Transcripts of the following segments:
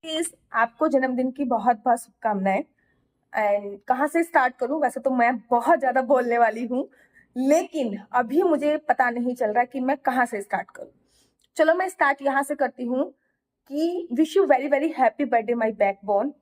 Please आपको जन्मदिन की बहुत बहुत शुभकामनाएं। एंड कहाँ से स्टार्ट करूं? वैसे तो मैं बहुत ज्यादा बोलने वाली हूँ, लेकिन अभी मुझे पता नहीं चल रहा कि मैं कहाँ से स्टार्ट करूं। चलो मैं स्टार्ट यहाँ से करती हूँ कि wish you very very happy birthday my backbone.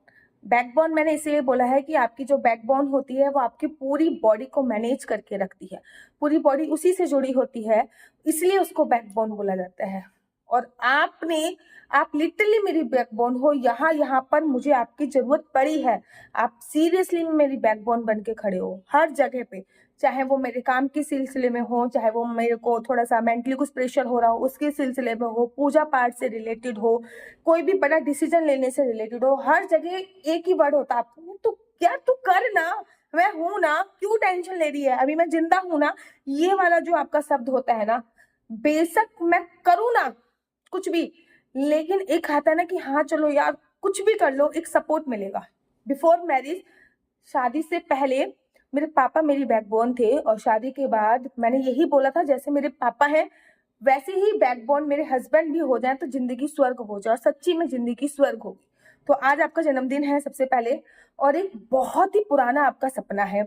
Backbone मैंने इसीलिए बोला है कि आपकी जो बैकबोन होती है वो आपकी पूरी बॉडी को मैनेज करके रखती है, पूरी बॉडी उसी से जुड़ी होती है, इसलिए उसको बैकबोन बोला जाता है। और आप लिटरली मेरी बैकबोन हो। यहाँ यहाँ पर मुझे आपकी जरूरत पड़ी है। आप सीरियसली मेरी बैकबोन बन के खड़े हो हर जगह पे, चाहे वो मेरे काम के सिलसिले में हो, चाहे वो मेरे को थोड़ा सा मेंटली कुछ प्रेशर हो रहा हो उसके सिलसिले में हो, पूजा पाठ से रिलेटेड हो, कोई भी बड़ा डिसीजन लेने से रिलेटेड हो, हर जगह एक ही वर्ड होता है आपको, तो क्या तू कर ना, मैं हूं ना, क्यों टेंशन ले रही है, अभी मैं जिंदा हूं ना। ये वाला जो आपका शब्द होता है ना, बेशक मैं करूँ ना कुछ भी, लेकिन एक आता है ना कि हाँ चलो यार कुछ भी कर लो, एक सपोर्ट मिलेगा। बिफोर मैरिज, शादी से पहले मेरे पापा मेरी बैकबोन थे, और शादी के बाद मैंने यही बोला था जैसे मेरे पापा हैं वैसे ही बैकबोन मेरे हस्बैंड भी हो जाए तो जिंदगी स्वर्ग हो जाए, और सच्ची में जिंदगी स्वर्ग होगी। तो आज आपका जन्मदिन है सबसे पहले, और एक बहुत ही पुराना आपका सपना है,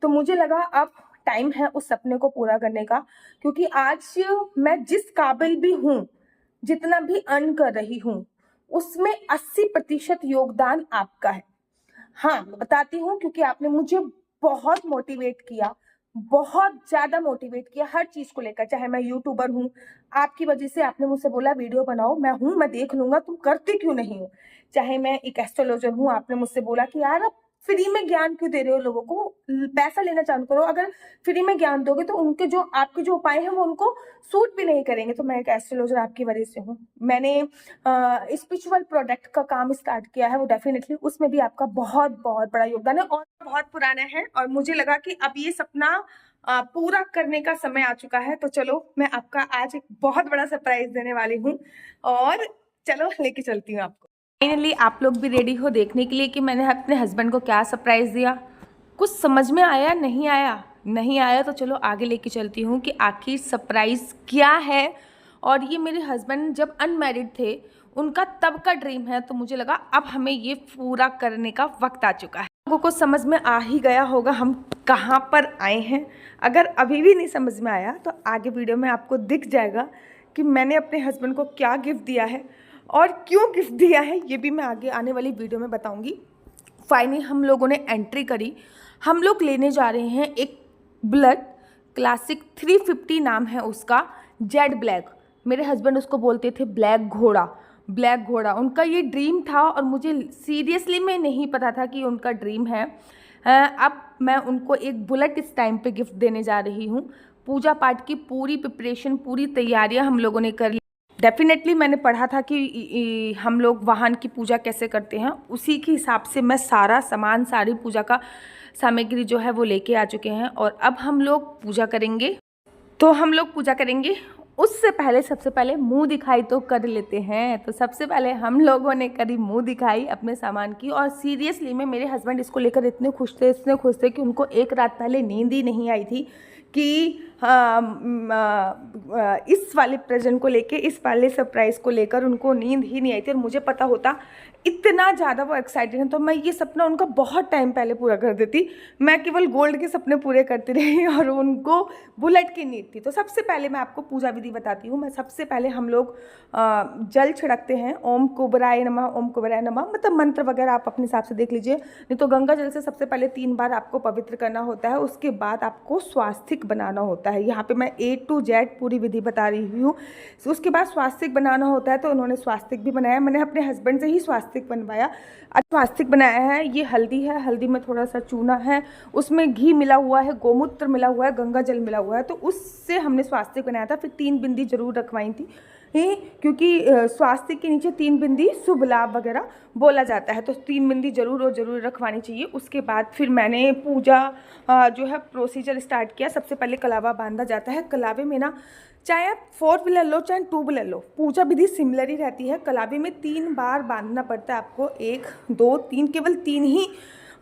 तो मुझे लगा अब टाइम है उस सपने को पूरा करने का। क्योंकि आज मैं जिस काबिल भी हूँ, जितना भी अर्न कर रही हूँ, उसमें 80% योगदान आपका है। हाँ मैं बताती हूँ, क्योंकि आपने मुझे बहुत मोटिवेट किया, बहुत ज्यादा मोटिवेट किया हर चीज को लेकर। चाहे मैं यूट्यूबर हूँ, आपकी वजह से आपने मुझसे बोला वीडियो बनाओ, मैं हूँ, मैं देख लूंगा, तुम करते क्यों नहीं हो। चाहे मैं एक एस्ट्रोलॉजर हूँ, आपने मुझसे बोला कि यार आप फ्री में ज्ञान क्यों दे रहे हो लोगों को, पैसा लेना चालू करो, अगर फ्री में ज्ञान दोगे तो उनके जो आपके जो उपाय हैं वो उनको सूट भी नहीं करेंगे। तो मैं एक एस्ट्रोलॉजर आपकी वजह से हूँ। मैंने स्पिरिचुअल प्रोडक्ट का काम स्टार्ट किया है, वो डेफिनेटली उसमें भी आपका बहुत बहुत बड़ा योगदान है, और बहुत पुराना है, और मुझे लगा कि अब ये सपना पूरा करने का समय आ चुका है। तो चलो मैं आपका आज एक बहुत बड़ा सरप्राइज देने वाली हूँ, और चलो लेके चलती हूँ आपको। फाइनली आप लोग भी रेडी हो देखने के लिए कि मैंने अपने हस्बैंड को क्या सरप्राइज दिया। कुछ समझ में आया? नहीं आया? नहीं आया तो चलो आगे लेके चलती हूँ कि आखिर सरप्राइज क्या है। और ये मेरे हस्बैंड जब अनमैरिड थे उनका तब का ड्रीम है, तो मुझे लगा अब हमें ये पूरा करने का वक्त आ चुका है। लोगों को समझ में आ ही गया होगा हम कहाँ पर आए हैं। अगर अभी भी नहीं समझ में आया तो आगे वीडियो में आपको दिख जाएगा कि मैंने अपने हस्बैंड को क्या गिफ्ट दिया है और क्यों गिफ्ट दिया है, ये भी मैं आगे आने वाली वीडियो में बताऊंगी। फाइनली हम लोगों ने एंट्री करी। हम लोग लेने जा रहे हैं एक बुलेट क्लासिक 350 नाम है उसका, जेड ब्लैक। मेरे हस्बैंड उसको बोलते थे ब्लैक घोड़ा, ब्लैक घोड़ा उनका ये ड्रीम था, और मुझे सीरियसली में नहीं पता था कि उनका ड्रीम है। अब मैं उनको एक बुलेट इस टाइम पे गिफ्ट देने जा रही हूँ। पूजा पाठ की पूरी प्रिपरेशन, पूरी तैयारियां हम लोगों ने कर ली। डेफिनेटली मैंने पढ़ा था कि हम लोग वाहन की पूजा कैसे करते हैं, उसी के हिसाब से मैं सारा सामान, सारी पूजा का सामग्री जो है वो लेके आ चुके हैं, और अब हम लोग पूजा करेंगे। तो हम लोग पूजा करेंगे, उससे पहले सबसे पहले मुंह दिखाई तो कर लेते हैं। तो सबसे पहले हम लोगों ने करी मुंह दिखाई अपने सामान की, और सीरियसली में मेरे हस्बैंड इसको लेकर इतने खुश थे, इतने खुश थे कि उनको एक रात पहले नींद ही नहीं आई थी कि इस वाले प्रेजेंट को लेके, इस वाले सरप्राइज को लेकर उनको नींद ही नहीं आई थी। और मुझे पता होता, इतना ज़्यादा वो एक्साइटेड हैं, तो मैं ये सपना उनका बहुत टाइम पहले पूरा कर देती। मैं केवल गोल्ड के सपने पूरे करती रही और उनको बुलेट की नीड थी। तो सबसे पहले मैं आपको पूजा विधि बताती हूँ। मैं सबसे पहले हम लोग जल छिड़कते हैं, ओम कुबराय नमः, ओम कुबराय नमः, मतलब मंत्र वगैरह आप अपने हिसाब से देख लीजिए। नहीं तो गंगा जल से सबसे पहले 3 बार आपको पवित्र करना होता है। उसके बाद आपको स्वास्तिक बनाना होता है। यहाँ पे मैं A to Z पूरी विधि बता रही हूँ। उसके बाद स्वास्तिक बनाना होता है, तो उन्होंने स्वास्तिक भी बनाया। मैंने अपने हस्बैंड से ही स्वास्तिक बनवाया। स्वास्तिक बनाया है। ये हल्दी है, हल्दी में थोड़ा सा चूना है, उसमें घी मिला हुआ है, गोमूत्र मिला हुआ है, गंगा जल मिला हुआ है, तो उससे हमने स्वास्तिक बनाया था। फिर 3 बिंदी जरूर रखवाई थी, क्योंकि स्वास्तिक के नीचे 3 बिंदी शुभ लाभ वगैरह बोला जाता है, तो 3 बिंदी जरूर और जरूर रखवानी चाहिए। उसके बाद फिर मैंने पूजा जो है प्रोसीजर स्टार्ट किया। सबसे पहले कलावा बांधा जाता है। कलावे में ना, चाहे आप 4 व्हीलर लो चाहे 2 व्हीलर लो, पूजा विधि सिमिलर ही रहती है। कलावे में 3 बार बांधना पड़ता है आपको, 1 2 3, केवल 3 ही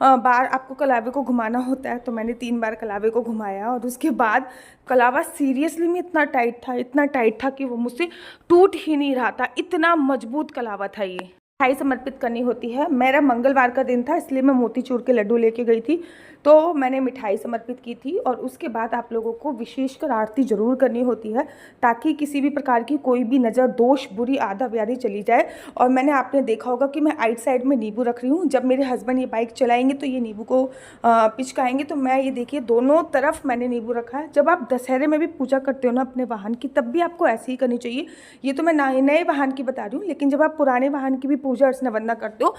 बार आपको कलावे को घुमाना होता है। तो मैंने 3 बार कलावे को घुमाया, और उसके बाद कलावा सीरियसली में इतना टाइट था, इतना टाइट था कि वो मुझसे टूट ही नहीं रहा था, इतना मजबूत कलावा था ये। मिठाई समर्पित करनी होती है। मेरा मंगलवार का दिन था, इसलिए मैं मोतीचूर के लड्डू लेके गई थी, तो मैंने मिठाई समर्पित की थी। और उसके बाद आप लोगों को विशेषकर आरती ज़रूर करनी होती है, ताकि किसी भी प्रकार की कोई भी नज़र, दोष, बुरी आधा व्याधि चली जाए। और मैंने आपने देखा होगा कि मैं आइट साइड में नींबू रख रही हूँ। जब मेरे हस्बैंड ये बाइक चलाएंगे तो ये नींबू को पिचकाएंगे, तो मैं ये देखिए दोनों तरफ मैंने नींबू रखा है। जब आप दशहरे में भी पूजा करते हो ना अपने वाहन की, तब भी आपको ऐसे ही करनी चाहिए। ये तो मैं नए वाहन की बता रही हूँ, लेकिन जब आप पुराने वाहन की भी पूजा अर्चना वंदना करते हो,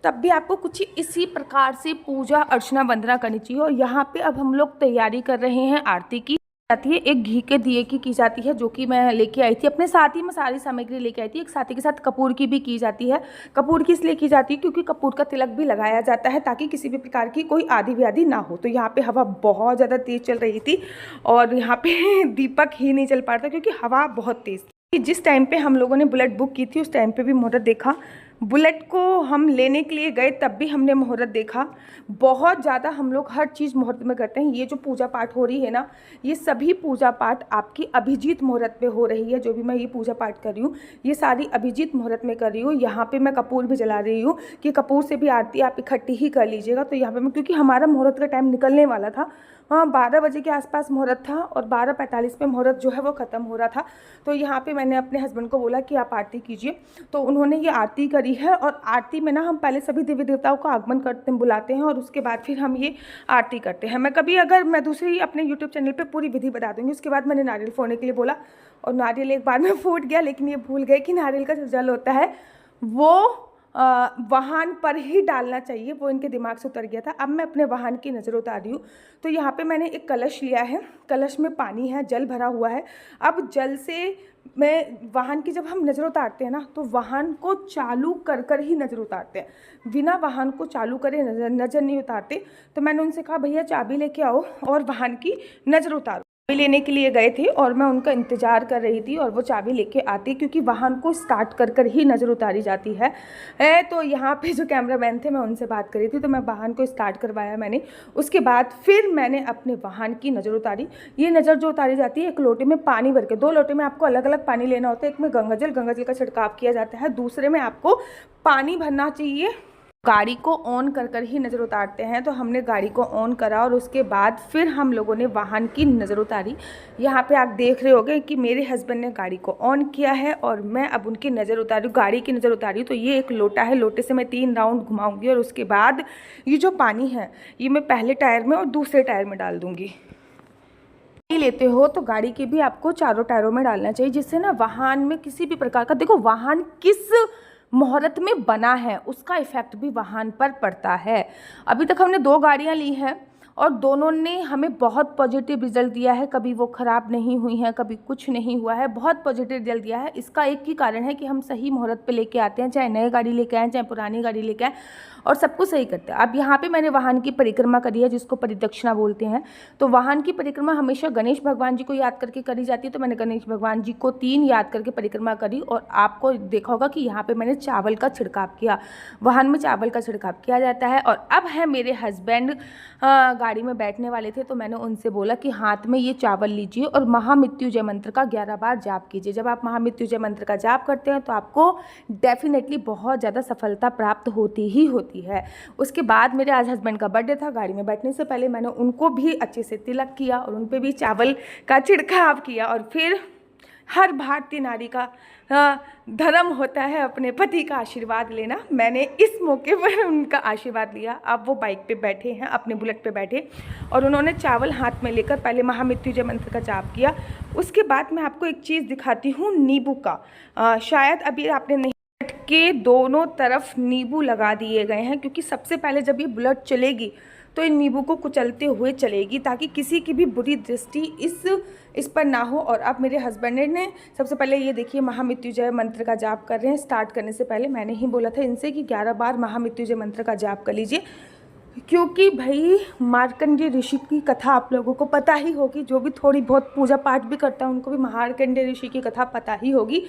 तब भी आपको कुछ इसी प्रकार से पूजा अर्चना वंदना करनी चाहिए। और यहाँ पे अब हम लोग तैयारी कर रहे हैं आरती की जाती है। एक घी के दिए की जाती है, जो कि मैं लेके आई थी अपने साथ ही। मैं सारी सामग्री लेके आई थी। एक साथी के साथ कपूर की भी की जाती है। कपूर की इसलिए की जाती है क्योंकि कपूर का तिलक भी लगाया जाता है, ताकि किसी भी प्रकार की कोई आदि व्याधि ना हो। तो यहाँ पे हवा बहुत ज़्यादा तेज़ चल रही थी, और यहाँ पे दीपक ही नहीं चल पा रहा था क्योंकि हवा बहुत तेज़ थी। जिस टाइम पे हम लोगों ने बुलेट बुक की थी, उस टाइम पे भी मुहूर्त देखा। बुलेट को हम लेने के लिए गए, तब भी हमने मुहूर्त देखा। बहुत ज़्यादा हम लोग हर चीज़ मुहूर्त में करते हैं। ये जो पूजा पाठ हो रही है ना, ये सभी पूजा पाठ आपकी अभिजीत मुहूर्त पे हो रही है। जो भी मैं ये पूजा पाठ कर रही हूँ, ये सारी अभिजीत मुहूर्त में कर रही हूँ। यहाँ पे मैं कपूर भी जला रही हूँ कि कपूर से भी आरती आप इकट्ठी ही कर लीजिएगा। तो यहाँ पे मैं, क्योंकि हमारा मुहूर्त का टाइम निकलने वाला था, हाँ 12 बजे के आसपास मुहूर्त था, और 12:45 पे मुहूर्त जो है वो ख़त्म हो रहा था। तो यहाँ पे मैंने अपने हस्बैंड को बोला कि आप आरती कीजिए, तो उन्होंने ये आरती करी है। और आरती में ना हम पहले सभी देवी देवताओं का आगमन करते हैं, बुलाते हैं, और उसके बाद फिर हम ये आरती करते हैं। मैं कभी अगर मैं दूसरी अपने यूट्यूब चैनल पे पूरी विधि बता दूँगी। उसके बाद मैंने नारियल फोड़ने के लिए बोला, और नारियल एक बार में फूट गया, लेकिन ये भूल गए कि नारियल का जो जल होता है वो वाहन पर ही डालना चाहिए। वो इनके दिमाग से उतर गया था। अब मैं अपने वाहन की नज़र उतार रही हूँ। तो यहाँ पे मैंने एक कलश लिया है, कलश में पानी है, जल भरा हुआ है। अब जल से मैं वाहन की, जब हम नज़र उतारते हैं ना, तो वाहन को चालू कर कर ही नज़र उतारते हैं, बिना वाहन को चालू करे नज़र नहीं उतारते। तो मैंने उनसे कहा, भैया चाबी लेके आओ और वाहन की नज़र उतारो। चाबी लेने के लिए गए थे, और मैं उनका इंतज़ार कर रही थी, और वो चाबी लेके आती, क्योंकि वाहन को स्टार्ट कर कर ही नज़र उतारी जाती है। तो यहाँ पे जो कैमरामैन थे, मैं उनसे बात कर रही थी, तो मैं वाहन को स्टार्ट करवाया मैंने। उसके बाद फिर मैंने अपने वाहन की नज़र उतारी। ये नज़र जो उतारी जाती है, एक लोटे में पानी भर के, 2 लोटे में आपको अलग अलग पानी लेना होता है। एक में गंगाजल का छिड़काव किया जाता है, दूसरे में आपको पानी भरना चाहिए। गाड़ी को ऑन कर कर ही नज़र उतारते हैं। तो हमने गाड़ी को ऑन करा, और उसके बाद फिर हम लोगों ने वाहन की नज़र उतारी। यहाँ पे आप देख रहे होंगे कि मेरे हस्बैंड ने गाड़ी को ऑन किया है, और मैं अब उनकी नज़र उतारी, गाड़ी की नज़र उतारी। तो ये एक लोटा है, लोटे से मैं 3 राउंड घुमाऊंगी, और उसके बाद ये जो पानी है, ये मैं पहले टायर में और दूसरे टायर में डाल दूँगी। लेते हो तो गाड़ी के भी आपको चारों टायरों में डालना चाहिए, जिससे ना वाहन में किसी भी प्रकार का, देखो वाहन किस मुहूर्त में बना है, उसका इफेक्ट भी वाहन पर पड़ता है। अभी तक हमने 2 गाड़ियां ली हैं, और दोनों ने हमें बहुत पॉजिटिव रिजल्ट दिया है। कभी वो ख़राब नहीं हुई हैं, कभी कुछ नहीं हुआ है, बहुत पॉजिटिव रिजल्ट दिया है। इसका एक ही कारण है कि हम सही मुहूर्त पे लेके आते हैं, चाहे नई गाड़ी लेके आएँ, चाहे पुरानी गाड़ी लेके आएँ, और सब कुछ सही करते हैं। अब यहाँ पे मैंने वाहन की परिक्रमा करी है, जिसको परिदक्षिणा बोलते हैं। तो वाहन की परिक्रमा हमेशा गणेश भगवान जी को याद करके करी जाती है। तो मैंने गणेश भगवान जी को 3 याद करके परिक्रमा करी, और आपको देखा होगा कि यहाँ पे मैंने चावल का छिड़काव किया, वाहन में चावल का छिड़काव किया जाता है। और अब है मेरे हस्बैंड गाड़ी में बैठने वाले थे, तो मैंने उनसे बोला कि हाथ में ये चावल लीजिए और महामृत्युंजय मंत्र का 11 बार जाप कीजिए। जब आप महामृत्युंजय मंत्र का जाप करते हैं, तो आपको डेफिनेटली बहुत ज़्यादा सफलता प्राप्त होती ही होती है। उसके बाद मेरे आज हस्बैंड का बर्थडे था। गाड़ी में बैठने से पहले मैंने उनको भी अच्छे से तिलक किया, और उन पर भी चावल का छिड़काव किया। और फिर हर भारतीय नारी का धर्म होता है अपने पति का आशीर्वाद लेना। मैंने इस मौके पर उनका आशीर्वाद लिया। अब वो बाइक पे बैठे हैं, अपने बुलेट पे बैठे, और उन्होंने चावल हाथ में लेकर पहले महामृत्युंजय मंत्र का जाप किया। उसके बाद मैं आपको एक चीज़ दिखाती हूँ, नींबू का। शायद अभी आपने नहीं, के दोनों तरफ नींबू लगा दिए गए हैं, क्योंकि सबसे पहले जब ये बुलेट चलेगी तो इन नींबू को कुचलते हुए चलेगी, ताकि किसी की भी बुरी दृष्टि इस पर ना हो। और अब मेरे हस्बैंड ने सबसे पहले ये देखिए महामृत्युंजय मंत्र का जाप कर रहे हैं। स्टार्ट करने से पहले मैंने ही बोला था इनसे कि 11 बार महामृत्युंजय मंत्र का जाप कर लीजिए, क्योंकि भाई मार्कंडेय ऋषि की कथा आप लोगों को पता ही होगी। जो भी थोड़ी बहुत पूजा पाठ भी करता है, उनको भी मार्कंडेय ऋषि की कथा पता ही होगी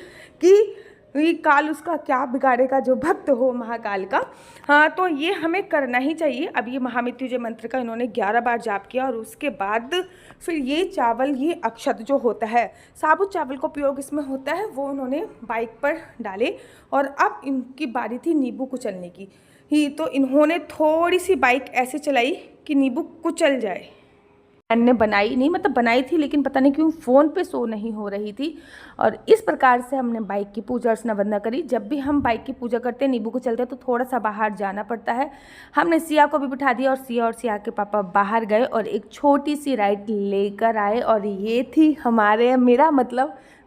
कि ये काल उसका क्या बिगाड़ेगा, जो भक्त हो महाकाल का। हाँ, तो ये हमें करना ही चाहिए। अब ये महामृत्युंजय मंत्र का इन्होंने 11 बार जाप किया, और उसके बाद फिर ये चावल, ये अक्षत जो होता है, साबुत चावल का उपयोग इसमें होता है, वो उन्होंने बाइक पर डाले। और अब इनकी बारी थी नींबू कुचलने की ही, तो इन्होंने थोड़ी सी बाइक ऐसे चलाई कि नींबू कुचल जाए। मैंने बनाई नहीं, मतलब बनाई थी, लेकिन पता नहीं क्यों फ़ोन पे शो नहीं हो रही थी। और इस प्रकार से हमने बाइक की पूजा अर्चना वंदना करी। जब भी हम बाइक की पूजा करते हैं, नींबू को चलते हैं, तो थोड़ा सा बाहर जाना पड़ता है। हमने सिया को भी बिठा दिया, और सिया के पापा बाहर गए और एक छोटी सी राइड लेकर आए। और ये थी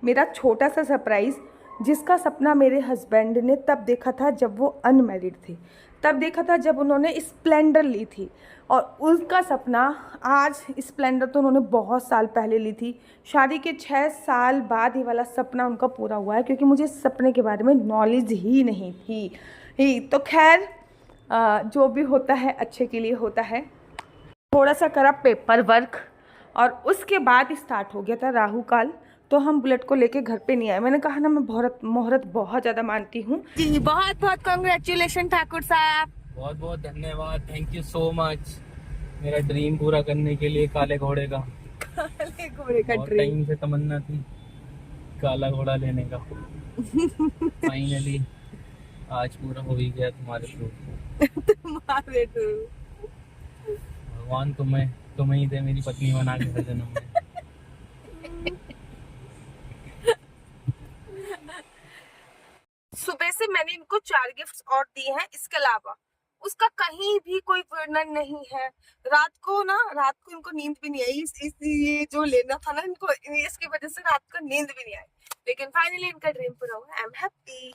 मेरा छोटा सा सरप्राइज़, जिसका सपना मेरे हस्बैंड ने तब देखा था जब वो अनमैरिड थे, तब देखा था जब उन्होंने स्प्लेंडर ली थी। और उसका सपना आज, स्प्लेंडर तो उन्होंने बहुत साल पहले ली थी, शादी के 6 साल बाद ये वाला सपना उनका पूरा हुआ है, क्योंकि मुझे सपने के बारे में नॉलेज ही नहीं थी तो खैर, जो भी होता है अच्छे के लिए होता है। थोड़ा सा करा पेपर वर्क, और उसके बाद स्टार्ट हो गया था राहु काल। तो हम बुलेट को लेके घर पे नहीं आए। मैंने कहा ना, मैं मुहूर्त बहुत ज़्यादा मानती हूँ जी। बहुत बहुत कॉन्ग्रेचुलेशन ठाकुर साहब, बहुत बहुत धन्यवाद, थैंक यू सो मच मेरा ड्रीम पूरा करने के लिए। काले घोड़े का बहुत टाइम से तमन्ना थी काला घोड़ा लेने का। फाइनली आज पूरा हो ही गया तुम्हारे थ्रू। तुम्हारे थ्रू। भगवान तुम्हें ही दे मेरी पत्नी बना के हर जन्म में। सुबह से मैंने इनको 4 गिफ्ट्स और दिए हैं, इसके अलावा उसका कहीं भी कोई वर्णन नहीं है। रात को इनको नींद भी नहीं आई। ये जो लेना था ना इनको, इसकी वजह से रात को नींद भी नहीं आई। लेकिन फाइनली इनका ड्रीम पूरा हुआ। I am happy.